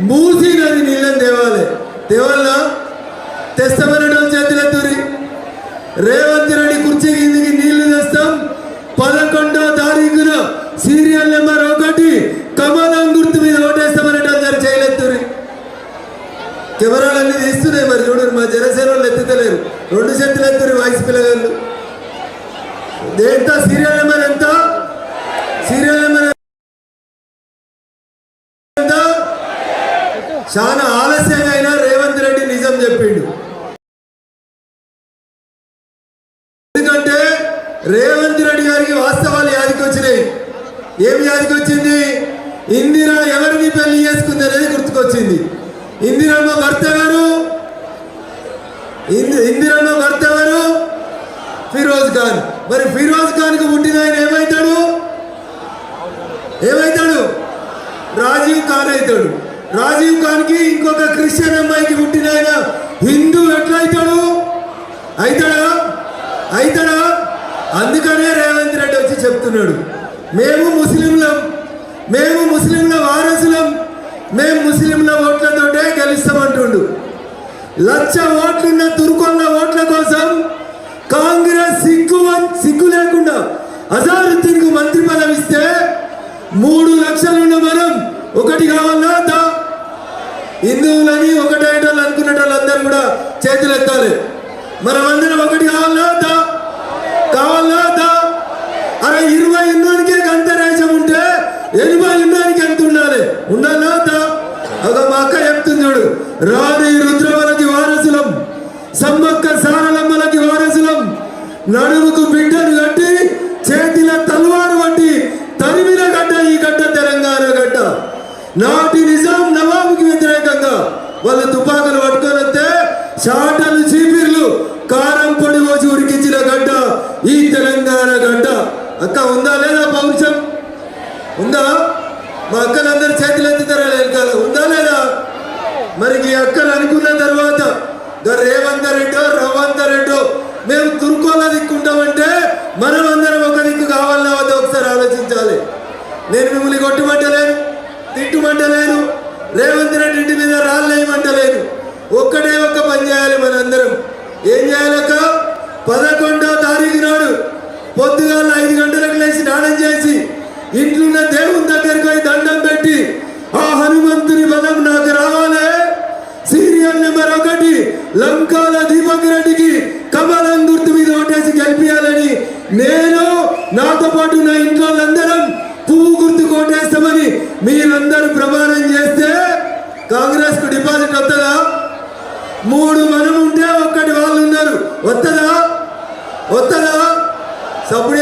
మూసీ నది నీళ్ళని తేవాలి. తేవాలనా? తెస్తామనడం చేతులెత్తురి. రేవంత్ రెడ్డి కుర్చీ కిందికి నీళ్లు తెస్తాం. 11వ తారీఖున సీరియల్ నెంబర్ 1 కమలం గుర్తు మీద ఓటేస్తామనడం చేయలేత్తురి. కెమెరాలన్నీ తీస్తున్నాయి. మరి చూడరు, మా జనసేన వాళ్ళు ఎత్తుతలేరు. 2 చేతులు ఎత్తురి వాయిస్ పిల్లగాళ్ళు. ఎంత సీరియల్ నెంబర్ ఎంత? సీరియల్ నెంబర్ ఎంత? చాలా ఆలస్యంగా అయినా రేవంత్ రెడ్డి నిజం చెప్పిండు. ఎందుకంటే రేవంత్ రెడ్డి గారికి వాస్తవాలు యాదికి వచ్చినాయి. ఏమి యాదికి వచ్చింది? ఇందిరా ఎవరిని పెళ్లి చేసుకుంది అనేది గుర్తుకొచ్చింది. ఇందిరమ్మ భర్త ఎవరు? ఇందిరమ్మ భర్త ఎవరు? ఫిరోజ్ ఖాన్. మరి ఫిరోజ్ ఖాన్ కు పుట్టిన ఆయన ఏమైతాడు? రాజీవ్ ఖాన్ అవుతాడు. రాజీవ్ ఖాన్ కి ఇంకొక క్రిస్టియన్ అమ్మాయికి పుట్టిన ఆయన హిందూ ఎట్లయితాడు? అవుతాడా? అందుకనే రేవంత్ రెడ్డి వచ్చి చెప్తున్నాడు, మేము ముస్లింల వారసులం, మేము ముస్లింల ఓట్లతోటే గెలుస్తామంటుండు. 1,00,000 ఓట్లున్న తుర్కొల్ల ఓట్ల కోసం కాంగ్రెస్ సిగ్గు లేకుండా అజారుద్దీన్కు మంత్రి పదవి ఇస్తే 3 లక్షలున్న మనం ఒకటి కావాలా? హిందువులని ఒకటేటోళ్ళు అనుకున్న వాళ్ళందరూ కూడా చేతులు ఎత్తాలి. మనమందరం ఒకటి కావాలా? అరే 20 యున్నానికే గంట రేషం ఉంటే 80 యున్నానికి ఎంత ఉండాలా? ఒక మా అక్క చెప్తుంది చూడు, రాణి రుద్రమలకి వారసులం, సమ్మక్క సారలమ్మలకి వారసులం, నడుముకు బిడ్డను కట్టి చేతిల తల్వారు వంటి తరిమిన గడ్డ ఈ గడ్డ తెలంగాణ గడ్డ. నాటి నిజాం నవాబుకి వ్యతిరేకంగా వాళ్ళు తుపాకులు పట్టుకొని వస్తే షాటలు చీపిర్లు కారం పొడి పోసి ఉరికించిన గడ్డ ఈ తెలంగాణ గడ్డ. అక్క ఉందా లేదా? పౌరుషం ఉందా? మా అక్కలందరూ చేతులు ఎత్తుతారా? వెనకాల ఉందా లేదా? మరి ఈ అక్కలు అనుకున్న తర్వాత రేవంత్ రెడ్డో మేము తుర్కోలా దిక్కుంటామంటే మనం అందరం ఒక దిక్కు కావాలన్నా వద్ద ఒకసారి ఆలోచించాలి. నేను మిమ్మల్ని కొట్టుమంటలేను, తిట్టుమంటలేను, రేవంత్ రెడ్డి ఇంటి మీద రాళ్ళేయమంటలేను. ఒక్కటే ఒక్క పని చేయాలి మనందరం. ఏం చేయాలక్క? 11వ తారీఖు నాడు పొద్దుగాల 5 గంటలకు లేచి స్నానం చేసి ఇంట్లున్న దేవుని దగ్గరికి పోయి దండం పెట్టి, ఆ హనుమంతుని బలం నాకు రావాలి, సీరియల్ నెంబర్ 1 లంకాల దీపక్ రెడ్డికి కమలం గుర్తు మీద ఓటేసి గెలిపించాలని నేను, నాతో పాటు నా ఇంట్లో వాళ్ళందరం పువ్వు గుర్తు కోటేస్తామని మీరందరూ ప్రమాణం చేస్తే కాంగ్రెస్ కు డిపాజిట్ వస్తుందా? 3 మనం ఉంటే 1 వాళ్ళు ఉన్నారు. వస్తుందా? సప్పుడు